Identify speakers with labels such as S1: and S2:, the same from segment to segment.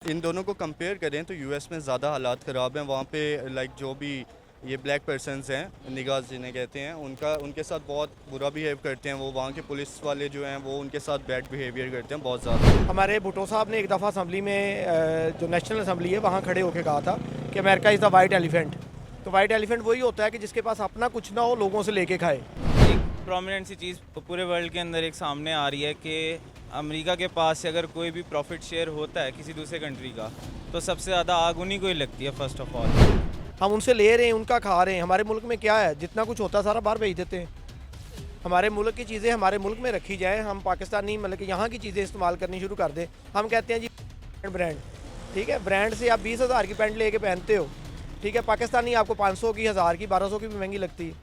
S1: इन दोनों को कंपेयर करें तो यूएस में ज़्यादा हालात ख़राब हैं। वहाँ पे लाइक जो भी ये ब्लैक पर्सनस हैं, निगाज जिन्हें कहते हैं, उनके साथ बहुत बुरा बिहेव करते हैं। वो वहाँ के पुलिस वाले जो हैं वो उनके साथ बैड बिहेवियर करते हैं बहुत ज़्यादा।
S2: हमारे भुट्टो साहब ने एक दफ़ा असम्बली में जो नेशनल असम्बली है वहाँ खड़े होकर कहा था कि America is the white elephant. तो वाइट एलिफेंट वही होता है कि जिसके पास अपना कुछ ना हो, लोगों से लेके खाए।
S3: एक प्रोमिनेंट सी चीज़ पूरे वर्ल्ड के अंदर एक सामने आ रही है कि अमेरिका के पास से अगर कोई भी प्रॉफिट शेयर होता है किसी दूसरे कंट्री का, तो सबसे ज़्यादा आग उन्हीं को ही लगती है फर्स्ट ऑफ ऑल।
S2: हम उनसे ले रहे हैं, उनका खा रहे हैं। हमारे मुल्क में क्या है, जितना कुछ होता है सारा बाहर भेज देते हैं। हमारे मुल्क की चीज़ें हमारे मुल्क में रखी जाए, हम पाकिस्तानी मतलब कि यहाँ की चीज़ें इस्तेमाल करनी शुरू कर दें। हम कहते हैं जी ब्रांड, ठीक है, ब्रांड से आप 20,000 की पैंट लेके पहनते हो, ठीक है, पाकिस्तानी आपको 500 की, 1000 की, 1200 की भी महंगी लगती है।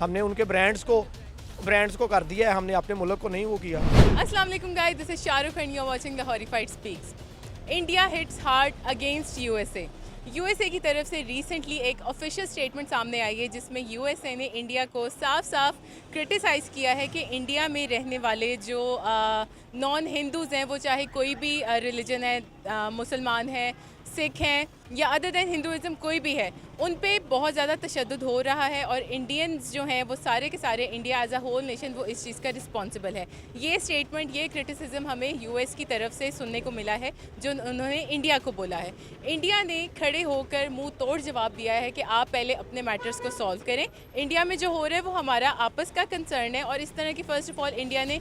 S2: हमने उनके ब्रांड्स को कर दिया है, हमने अपने मुल्क को नहीं वो किया।
S4: अस्सलाम वालेकुम guys, this is Shahrukh and you are watching the horrified speaks. India hits hard against USA. USA की तरफ से रिसेंटली एक ऑफिशियल स्टेटमेंट सामने आई है जिसमें यूएसए ने इंडिया को साफ साफ क्रिटिसाइज़ किया है कि इंडिया में रहने वाले जो नॉन हिंदूज़ हैं, वो चाहे कोई भी रिलीजन है, मुसलमान है, सिख हैं या अदर दैन हिंदुज़म कोई भी है, उन पे बहुत ज़्यादा तशद्दुद हो रहा है और इंडियंस जो हैं वो सारे के सारे, India as a whole nation, वो इस चीज़ का रिस्पॉन्सिबल है। ये स्टेटमेंट, ये क्रिटिसिज्म हमें यूएस की तरफ से सुनने को मिला है जो उन्होंने इंडिया को बोला है। इंडिया ने खड़े होकर मुंह तोड़ जवाब दिया है कि आप पहले अपने मैटर्स को सॉल्व करें। इंडिया में जो हो रहा है वो हमारा आपस का कंसर्न है और इस तरह की फ़र्स्ट ऑफ ऑल इंडिया ने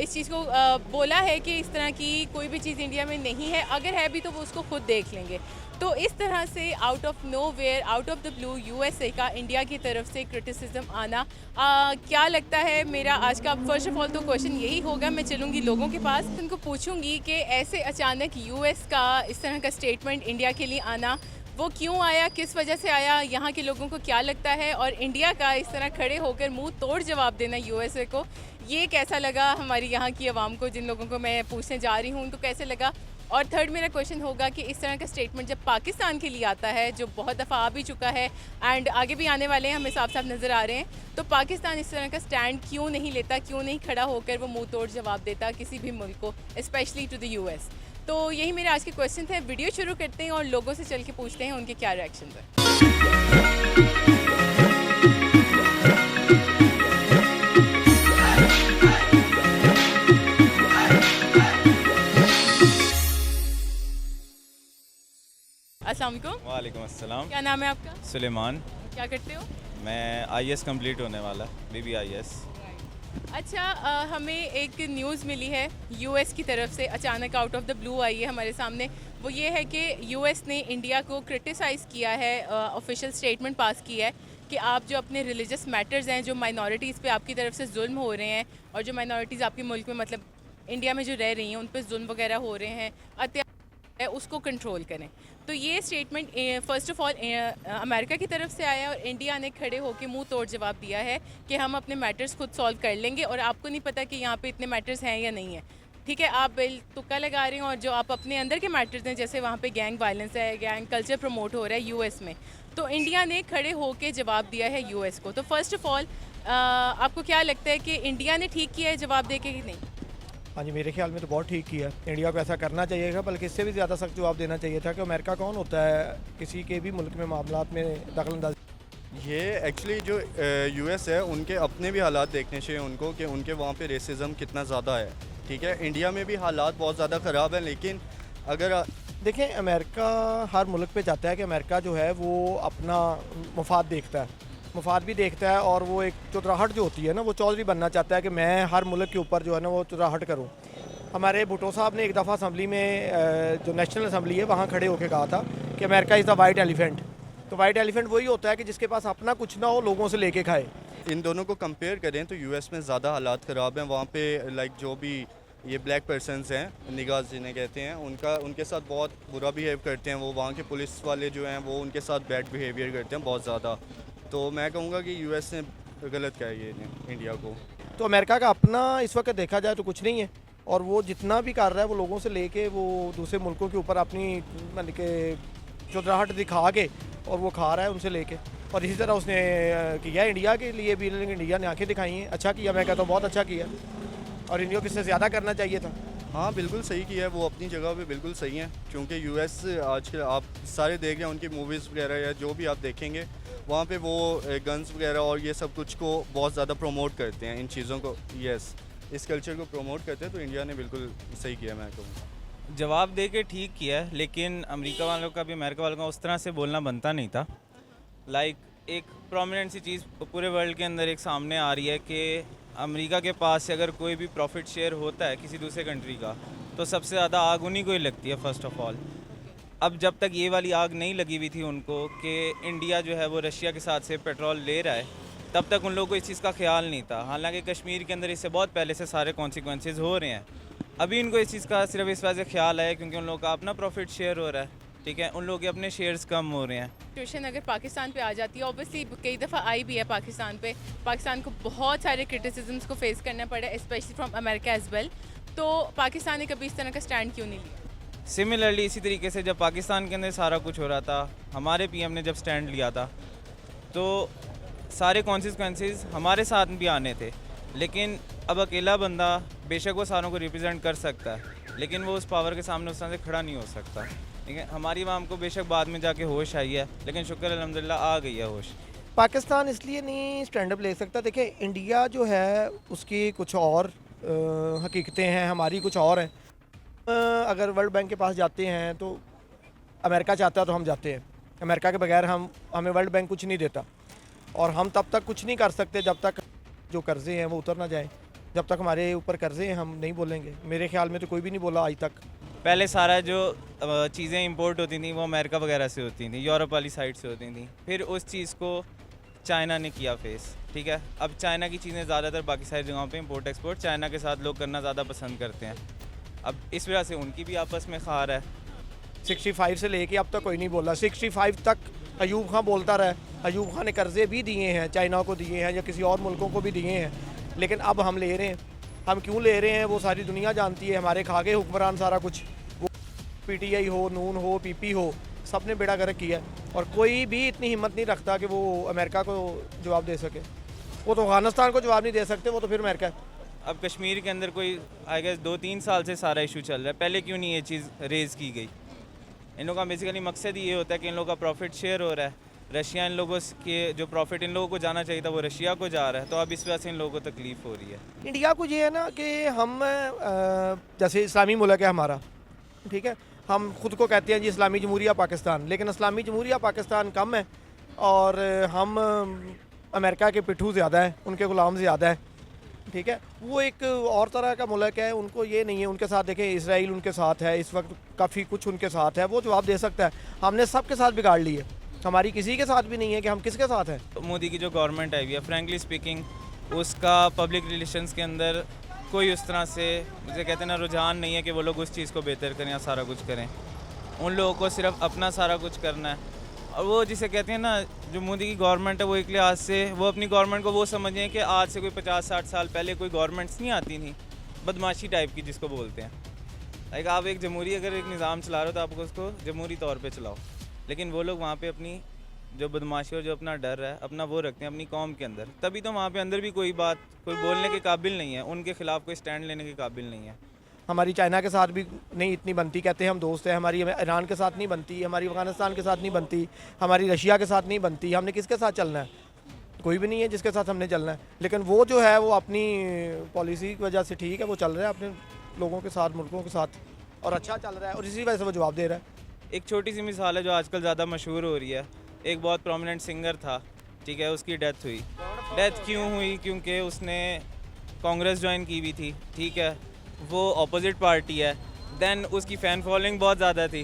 S4: इस चीज़ को बोला है कि इस तरह की कोई भी चीज़ इंडिया में नहीं है, अगर है भी तो वो उसको खुद देख लेंगे। तो इस तरह से out of nowhere, out of the blue USA का इंडिया की तरफ से क्रिटिसिज्म आना, क्या लगता है? मेरा आज का फर्स्ट ऑफ ऑल तो क्वेश्चन यही होगा। मैं चलूँगी लोगों के पास, उनको पूछूंगी कि ऐसे अचानक यूएस का इस तरह का स्टेटमेंट इंडिया के लिए आना, वो क्यों आया, किस वजह से आया, यहाँ के लोगों को क्या लगता है, और इंडिया का इस तरह खड़े होकर मुंह तोड़ जवाब देना यूएसए को, ये कैसा लगा हमारी यहाँ की आवाम को, जिन लोगों को मैं पूछने जा रही हूँ उनको कैसे लगा। और थर्ड मेरा क्वेश्चन होगा कि इस तरह का स्टेटमेंट जब पाकिस्तान के लिए आता है, जो बहुत दफ़ा आ भी चुका है एंड आगे भी आने वाले हैं, हमें साफ साफ नज़र आ रहे हैं, तो पाकिस्तान इस तरह का स्टैंड क्यों नहीं लेता, क्यों नहीं खड़ा होकर वो मुंह तोड़ जवाब देता किसी भी मुल्क को, स्पेशली टू द यूएस। तो यही मेरे आज के क्वेश्चन थे। वीडियो शुरू करते हैं और लोगों से चल के पूछते हैं उनके क्या रिएक्शन है। अस्सलाम वालेकुम।
S3: वालेकुम अस्सलाम।
S4: क्या नाम है आपका?
S3: सुलेमान।
S4: क्या करते हो?
S3: मैं आईएएस कंप्लीट होने वाला, BBIS।
S4: अच्छा, हमें एक न्यूज़ मिली है यूएस की तरफ से, अचानक आउट ऑफ द ब्लू आई है हमारे सामने। वो ये है कि यूएस ने इंडिया को क्रिटिसाइज़ किया है, ऑफिशियल स्टेटमेंट पास किया है कि आप जो अपने रिलीजियस मैटर्स हैं, जो माइनॉरिटीज़ पे आपकी तरफ से जुल्म हो रहे हैं और जो माइनॉरिटीज़ आपके मुल्क में, मतलब इंडिया में जो रह रही हैं, उन पर जुल्म वगैरह हो रहे हैं, है, उसको कंट्रोल करें। तो ये statement first of all America की तरफ से आया और इंडिया ने खड़े होकर मुंह तोड़ जवाब दिया है कि हम अपने मैटर्स खुद सॉल्व कर लेंगे और आपको नहीं पता कि यहाँ पे इतने मैटर्स हैं या नहीं है, ठीक है, आप तुक्का लगा रहे हैं। और जो आप अपने अंदर के मैटर्स हैं, जैसे वहाँ पे गैंग वायलेंस है, गैंग कल्चर प्रमोट हो रहा है यूएस में, तो इंडिया ने खड़े होकर जवाब दिया है यूएस को। तो फर्स्ट ऑफ ऑल आपको क्या लगता है कि इंडिया ने ठीक किया है जवाब दे के कि नहीं?
S2: हाँ जी, मेरे ख्याल में तो बहुत ठीक किया। इंडिया को ऐसा करना चाहिए था, बल्कि इससे भी ज़्यादा सख्त जवाब देना चाहिए था कि अमेरिका कौन होता है किसी के भी मुल्क में मामलात में दखलंदाजी।
S1: ये एक्चुअली जो यूएस है, उनके अपने भी हालात देखने चाहिए उनको कि उनके वहाँ पे रेसिज्म कितना ज़्यादा है, ठीक है। इंडिया में भी हालात बहुत ज़्यादा ख़राब हैं, लेकिन अगर
S2: देखें, अमेरिका हर मुल्क पे जाता है कि अमेरिका जो है वो अपना मुफाद देखता है, मुफाद भी देखता है, और वो एक चुतराहट जो होती है ना, वो चौधरी बनना चाहता है कि मैं हर मुल्क के ऊपर जो है ना वो चुतराहट करूं। हमारे भुट्टो साहब ने एक दफ़ा असम्बली में जो नेशनल असम्बली है वहाँ खड़े होकर कहा था कि America is the white elephant. तो वाइट एलिफेंट वही होता है कि जिसके पास अपना कुछ ना हो, लोगों से लेके खाए।
S1: इन दोनों को कंपेयर करें तो यूएस में ज़्यादा हालात ख़राब हैं। वहाँ पे लाइक जो भी ये ब्लैक पर्सनस हैं, निगाज जिन्हें कहते हैं, उनके साथ बहुत बुरा बिहेव करते हैं। वो वहाँ के पुलिस वाले जो हैं वो उनके साथ बैड बिहेवियर करते हैं बहुत ज़्यादा। तो मैं कहूँगा कि यूएस ने गलत किया ये इंडिया को।
S2: तो अमेरिका का अपना इस वक्त देखा जाए तो कुछ नहीं है, और वो जितना भी कर रहा है वो लोगों से लेके वो दूसरे मुल्कों के ऊपर अपनी मतलब के चुतराहट दिखा के और वो खा रहा है उनसे लेके। और इसी तरह उसने किया इंडिया के लिए भी, इंडिया ने आंखें दिखाई हैं। अच्छा किया, मैं कहता हूँ बहुत अच्छा किया, और इंडिया को इससे ज़्यादा करना चाहिए था।
S1: हाँ बिल्कुल सही किया है, वो अपनी जगह पे बिल्कुल सही हैं, क्योंकि यूएस आजकल आप सारे देख रहे हैं, उनकी मूवीज़ वगैरह या जो भी आप देखेंगे वहाँ पे वो गन्स वगैरह और ये सब कुछ को बहुत ज़्यादा प्रमोट करते हैं, इन चीज़ों को, यस, इस कल्चर को प्रमोट करते हैं, तो इंडिया ने बिल्कुल सही किया मैं कहूँगा।
S3: जवाब दे के ठीक किया है, लेकिन अमेरिका वालों का भी अमेरिका वालों का उस तरह से बोलना बनता नहीं था। लाइक एक प्रोमिनेंट सी चीज़ पूरे वर्ल्ड के अंदर एक सामने आ रही है कि अमेरिका के पास से अगर कोई भी प्रॉफिट शेयर होता है किसी दूसरे कंट्री का, तो सबसे ज़्यादा आग उन्हीं को ही लगती है फर्स्ट ऑफ ऑल। अब जब तक ये वाली आग नहीं लगी हुई थी उनको कि इंडिया जो है वो रशिया के साथ से पेट्रोल ले रहा है, तब तक उन लोगों को इस चीज़ का ख्याल नहीं था। हालांकि कश्मीर के अंदर इससे बहुत पहले से सारे कॉन्सिक्वेंसेज हो रहे हैं। अभी इनको इस चीज़ का सिर्फ इस वजह से ख्याल है क्योंकि उन लोगों का अपना प्रॉफिट शेयर हो रहा है, ठीक है, उन लोगों के अपने शेयर्स कम हो रहे हैं।
S4: सिचुएशन अगर पाकिस्तान पे आ जाती है, ऑब्वियसली कई दफ़ा आई भी है पाकिस्तान पे, पाकिस्तान को बहुत सारे क्रिटिसिज्म्स को फेस करना पड़ा, specially from America as well. तो पाकिस्तान ने कभी इस तरह का स्टैंड क्यों नहीं लिया?
S3: सिमिलरली इसी तरीके से जब पाकिस्तान के अंदर सारा कुछ हो रहा था, हमारे पीएम ने जब स्टैंड लिया था, तो सारे कॉन्सिक्वेंसेस हमारे साथ भी आने थे। लेकिन अब अकेला बंदा बेशक वो सारों को रिप्रेजेंट कर सकता है, लेकिन वो उस पावर के सामने उस तरह से खड़ा नहीं हो सकता, ठीक है। हमारी आवाम को बेशक बाद में जाके होश आई है, लेकिन शुक्र अल्हम्दुलिल्लाह आ गई है होश।
S2: पाकिस्तान इसलिए नहीं स्टैंड अप ले सकता, देखिए इंडिया जो है उसकी कुछ और हकीकतें हैं, हमारी कुछ और हैं। अगर वर्ल्ड बैंक के पास जाते हैं तो अमेरिका चाहता है तो हम जाते हैं, अमेरिका के बगैर हमें वर्ल्ड बैंक कुछ नहीं देता, और हम तब तक कुछ नहीं कर सकते जब तक जो कर्ज़े हैं वो उतर ना जाए। जब तक हमारे ऊपर कर्ज़े हैं हम नहीं बोलेंगे। मेरे ख्याल में तो कोई भी नहीं बोला आज तक।
S3: पहले सारा जो चीज़ें इंपोर्ट होती थी वो अमेरिका वगैरह से होती थी, यूरोप वाली साइड से होती थी, फिर उस चीज़ को चाइना ने किया फेस, ठीक है। अब चाइना की चीज़ें ज़्यादातर बाकी सारी जगहों पे इंपोर्ट एक्सपोर्ट चाइना के साथ लोग करना ज़्यादा पसंद करते हैं। अब इस वजह से उनकी भी आपस में खार है।
S2: 65 से लेके अब तक कोई नहीं बोला। 65 तक अयूब खां बोलता रहा। अयूब खां ने कर्ज़े भी दिए हैं, चाइना को दिए हैं या किसी और मुल्कों को भी दिए हैं, लेकिन अब हम ले रहे हैं। हम क्यों ले रहे हैं वो सारी दुनिया जानती है। हमारे खा गए हुक्मरान सारा कुछ, वो पीटीआई हो, नून हो, पीपी हो, सब ने बेड़ा गर्क किया, और कोई भी इतनी हिम्मत नहीं रखता कि वो अमेरिका को जवाब दे सके। वो तो अफगानिस्तान को जवाब नहीं दे सकते, वो तो फिर अमेरिका है।
S3: अब कश्मीर के अंदर कोई आई गेस 2-3 साल से सारा इशू चल रहा है, पहले क्यों नहीं ये चीज़ रेज़ की गई? इन लोगों का बेसिकली मकसद ये होता है कि इन लोगों का प्रॉफिट शेयर हो रहा है, रशिया इन लोगों के जो प्रॉफिट इन लोगों को जाना चाहिए था वो रशिया को जा रहा है, तो अब इस वजह से इन लोगों को तकलीफ़ हो रही है।
S2: इंडिया को ये है ना कि हम जैसे इस्लामी मुल्क है हमारा, ठीक है, हम खुद को कहते हैं जी इस्लामी जमहूरिया पाकिस्तान, लेकिन इस्लामी जमहूरिया पाकिस्तान कम है और हम अमेरिका के पिट्ठू ज़्यादा है, उनके ग़ुलाम ज़्यादा है, ठीक है। वो एक और तरह का मुल्क है, उनको ये नहीं है। उनके साथ देखें, इसराइल उनके साथ है इस वक्त, काफ़ी कुछ उनके साथ है, वो जवाब दे सकता है। हमने सब के साथ बिगाड़ ली है, हमारी किसी के साथ भी नहीं है कि हम किसके साथ हैं।
S3: तो मोदी की जो गवर्नमेंट आई हुई है, फ्रेंकली स्पीकिंग, उसका पब्लिक रिलेशंस के अंदर कोई उस तरह से मुझे कहते हैं ना रुझान नहीं है कि वो लोग उस चीज़ को बेहतर करें या सारा कुछ करें। उन लोगों को सिर्फ अपना सारा कुछ करना है। और वो जिसे कहते हैं ना, जो मोदी की गवर्नमेंट है, वो एक लिहाज से वो अपनी गवर्नमेंट को वो समझें कि आज से कोई 50-60 साल पहले कोई गवर्नमेंट्स नहीं आती थी, बदमाशी टाइप की जिसको बोलते हैं। लाइक आप एक जमहूरी अगर एक निज़ाम चला रहे हो तो आप उसको जमहूरी तौर पे चलाओ, लेकिन वो लोग वहाँ पे अपनी जो बदमाशी और जो अपना डर है अपना वो रखते हैं अपनी कौम के अंदर, तभी तो वहाँ पे अंदर भी कोई बात कोई बोलने के काबिल नहीं है, उनके खिलाफ कोई स्टैंड लेने के काबिल नहीं है।
S2: हमारी चाइना के साथ भी नहीं इतनी बनती, कहते हैं हम दोस्त हैं, हमारी ईरान के साथ नहीं बनती, हमारी अफगानिस्तान के साथ नहीं बनती, हमारी रशिया के साथ नहीं बनती। हमने किसके साथ चलना है? कोई भी नहीं है जिसके साथ हमने चलना है। लेकिन वो जो है वो अपनी पॉलिसी की वजह से ठीक है, वो चल रहा है अपने लोगों के साथ, मुल्कों के साथ, और अच्छा चल रहा है, और इसी वजह से वो जवाब दे रहा है।
S3: एक छोटी सी मिसाल है जो आजकल ज़्यादा मशहूर हो रही है। एक बहुत प्रोमिनेंट सिंगर था, ठीक है, उसकी डेथ हुई। डेथ क्यों हुई? क्योंकि उसने कांग्रेस ज्वाइन की हुई थी, ठीक है, वो अपोजिट पार्टी है, देन उसकी फ़ैन फॉलोइंग बहुत ज़्यादा थी,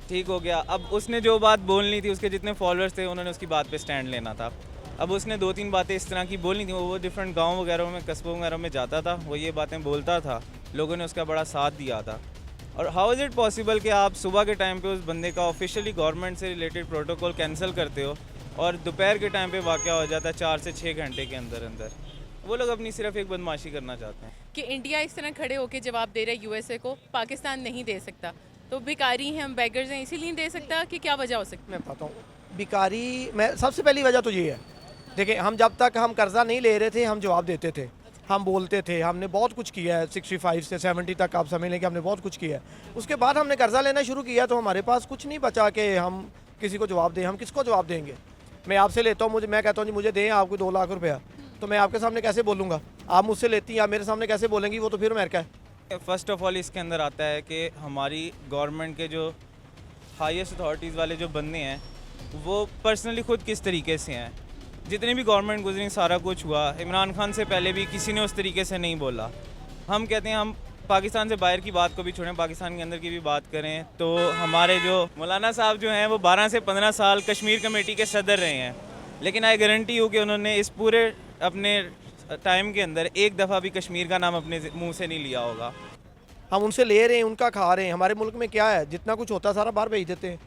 S3: ठीक हो गया। अब उसने जो बात बोलनी थी, उसके जितने फॉलोअर्स थे उन्होंने उसकी बात पे स्टैंड लेना था। अब उसने 2-3 बातें इस तरह की बोलनी थी, वो डिफरेंट गांव वगैरह में, कस्बों वगैरह में जाता था, वो ये बातें बोलता था, लोगों ने उसका बड़ा साथ दिया था। और हाउ इज़ इट पॉसिबल कि आप सुबह के टाइम पे उस बंदे का ऑफिशियली गवर्नमेंट से रिलेटेड प्रोटोकॉल कैंसिल करते हो और दोपहर के टाइम पे वाक़या हो जाता है 4 से 6 घंटे के अंदर अंदर। वो लोग अपनी सिर्फ एक बदमाशी करना चाहते हैं
S4: कि इंडिया इस तरह खड़े होकर जवाब दे रहा है यूएसए को, पाकिस्तान नहीं दे सकता, तो भिखारी हैं हम, बेगर्स हैं, इसीलिए नहीं दे सकता, कि क्या वजह हो सकती है?
S2: मैं बताता हूँ भिखारी, मैं सबसे पहली वजह तो ये है, देखिए हम जब तक हम कर्जा नहीं ले रहे थे हम जवाब देते थे, हम बोलते थे, हमने बहुत कुछ किया है 65 से 70 तक, आप समझ लें कि हमने बहुत कुछ किया है। उसके बाद हमने कर्जा लेना शुरू किया तो हमारे पास कुछ नहीं बचा कि हम किसी को जवाब दें। हम किसको जवाब देंगे? मैं आपसे लेता हूँ, मैं कहता हूँ जी मुझे दें आपको 2 लाख रुपया, तो मैं आपके सामने कैसे बोलूँगा? आप मुझसे लेती हैं, आप मेरे सामने कैसे बोलेंगी? वो तो फिर अमेरिका है।
S3: फर्स्ट ऑफ ऑल इसके अंदर आता है कि हमारी गवर्नमेंट के जो हाईएस्ट अथॉरिटीज़ वाले जो बंदे हैं वो पर्सनली खुद किस तरीके से हैं। जितनी भी गवर्नमेंट गुजरी सारा कुछ हुआ, इमरान खान से पहले भी किसी ने उस तरीके से नहीं बोला। हम कहते हैं हम पाकिस्तान से बाहर की बात को भी छोड़ें, पाकिस्तान के अंदर की भी बात करें तो हमारे जो मौलाना साहब जो हैं वो 12 से 15 साल कश्मीर कमेटी के सदर रहे हैं, लेकिन आई गारंटी हूँ कि उन्होंने इस पूरे अपने टाइम के अंदर एक दफ़ा भी कश्मीर का नाम अपने मुंह से नहीं लिया होगा।
S2: हम उनसे ले रहे हैं, उनका खा रहे हैं। हमारे मुल्क में क्या है, जितना कुछ होता है सारा बाहर भेज देते हैं।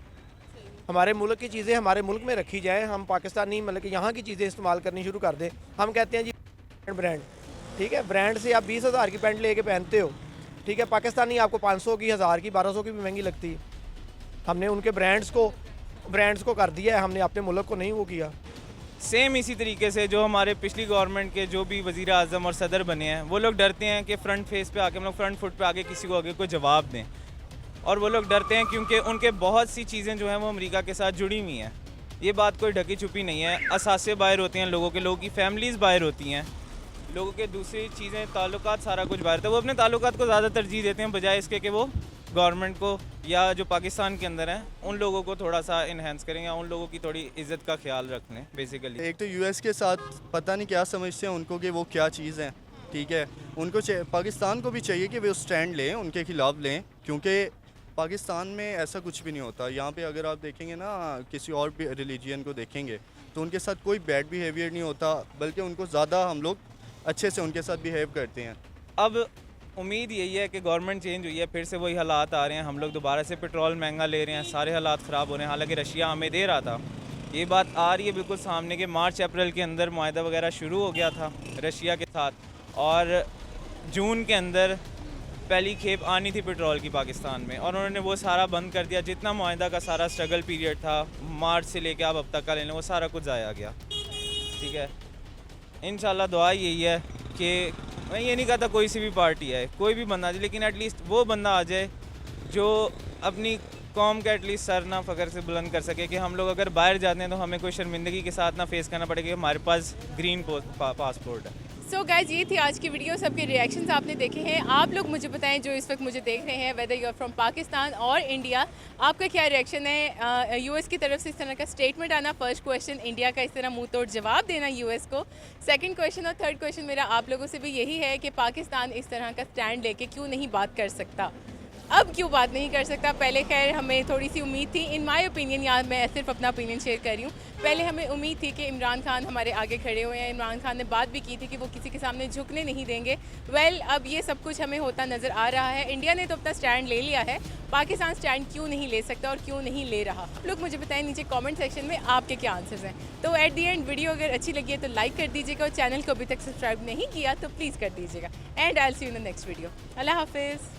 S2: हमारे मुल्क की चीज़ें हमारे मुल्क में रखी जाएँ, हम पाकिस्तानी मतलब कि यहाँ की चीज़ें इस्तेमाल करनी शुरू कर दें। हम कहते हैं जी ब्रांड, ठीक है, ब्रांड से आप 20,000 की पैंट लेके पहनते हो, ठीक है, पाकिस्तानी आपको 500 की, 1000 की, 1200 की भी महंगी लगती है। हमने उनके ब्रांड्स को कर दिया है, हमने अपने मुल्क को नहीं वो किया।
S3: सेम इसी तरीके से जो हमारे पिछली गवर्नमेंट के जो भी वज़ीर आज़म और सदर बने हैं वो लोग डरते हैं कि फ्रंट फेस पे आके मतलब फ्रंट फुट पे आके किसी को आगे कोई जवाब दें, और वो लोग डरते हैं क्योंकि उनके बहुत सी चीज़ें जो हैं वो अमेरिका के साथ जुड़ी हुई हैं। ये बात कोई ढकी छुपी नहीं है। असासे बाहर होते हैं लोगों की फैमिलीज़ बाहर होती हैं, लोगों के दूसरी चीज़ें ताल्लुकात सारा कुछ बाहर था। वो अपने ताल्लुकात को ज़्यादा तरजीह देते हैं बजाय इसके कि वो गवर्नमेंट को या जो पाकिस्तान के अंदर हैं उन लोगों को थोड़ा सा इन्हेंस करें या उन लोगों की थोड़ी इज्जत का ख्याल रख लें बेसिकली।
S1: एक तो यूएस के साथ पता नहीं क्या समझते हैं उनको कि वो क्या चीज़ है, ठीक है। उनको पाकिस्तान को भी चाहिए कि वो स्टैंड लें, उनके खिलाफ लें, क्योंकि पाकिस्तान में ऐसा कुछ भी नहीं होता। यहाँ पे अगर आप देखेंगे ना किसी और भी रिलीजियन को देखेंगे तो उनके साथ कोई बैड बिहेवियर नहीं होता, बल्कि उनको ज़्यादा हम लोग अच्छे से उनके साथ बिहेव करते हैं।
S3: अब उम्मीद यही है कि गवर्नमेंट चेंज हुई है, फिर से वही हालात आ रहे हैं, हम लोग दोबारा से पेट्रोल महंगा ले रहे हैं, सारे हालात ख़राब हो रहे हैं। हालांकि रशिया हमें दे रहा था, ये बात आ रही है बिल्कुल सामने के मार्च अप्रैल के अंदर मुआहदा वगैरह शुरू हो गया था रशिया के साथ, और जून के अंदर पहली खेप आनी थी पेट्रोल की पाकिस्तान में, और उन्होंने वो सारा बंद कर दिया। जितना मुआहदा का सारा स्ट्रगल पीरियड था मार्च से लेकर अब तक का ले लें, वो सारा कुछ ज़ाया गया। ठीक है, इंशाल्लाह दुआ यही है कि मैं ये नहीं कहता कोई सी भी पार्टी है, कोई भी बंदा आ जाए, लेकिन एटलीस्ट वो बंदा आ जाए जो अपनी कौम का एटलीस्ट सर ना फ़ख्र से बुलंद कर सके कि हम लोग अगर बाहर जाते हैं तो हमें कोई शर्मिंदगी के साथ ना फेस करना पड़ेगा कि हमारे पास ग्रीन पासपोर्ट है।
S4: सो गाइज ये थी आज की वीडियो। सबके रिएक्शंस आपने देखे हैं। आप लोग मुझे बताएं जो इस वक्त मुझे देख रहे हैं, whether you are from Pakistan और इंडिया, आपका क्या रिएक्शन है यूएस की तरफ से इस तरह का स्टेटमेंट आना, फर्स्ट क्वेश्चन इंडिया का इस तरह मुंह तोड़ जवाब देना यूएस को, सेकंड क्वेश्चन और थर्ड क्वेश्चन मेरा आप लोगों से भी यही है कि पाकिस्तान इस तरह का स्टैंड लेके क्यों नहीं बात कर सकता, अब क्यों बात नहीं कर सकता। पहले खैर हमें थोड़ी सी उम्मीद थी, इन माय ओपिनियन, या मैं सिर्फ अपना ओपिनियन शेयर कर रही हूँ, पहले हमें उम्मीद थी कि इमरान खान हमारे आगे खड़े हुए हैं, इमरान खान ने बात भी की थी कि वो किसी के सामने झुकने नहीं देंगे। वेल अब ये सब कुछ हमें होता नज़र आ रहा है। इंडिया ने तो अपना स्टैंड ले लिया है, पाकिस्तान स्टैंड क्यों नहीं ले सकता और क्यों नहीं ले रहा? आप लोग मुझे बताएं नीचे कमेंट सेक्शन में आपके क्या आंसर्स हैं। तो एट दी एंड वीडियो अगर अच्छी लगी है तो लाइक कर दीजिएगा, और चैनल को अभी तक सब्सक्राइब नहीं किया तो प्लीज़ कर दीजिएगा। And I will see you in the next video. अल्लाह हाफिज़।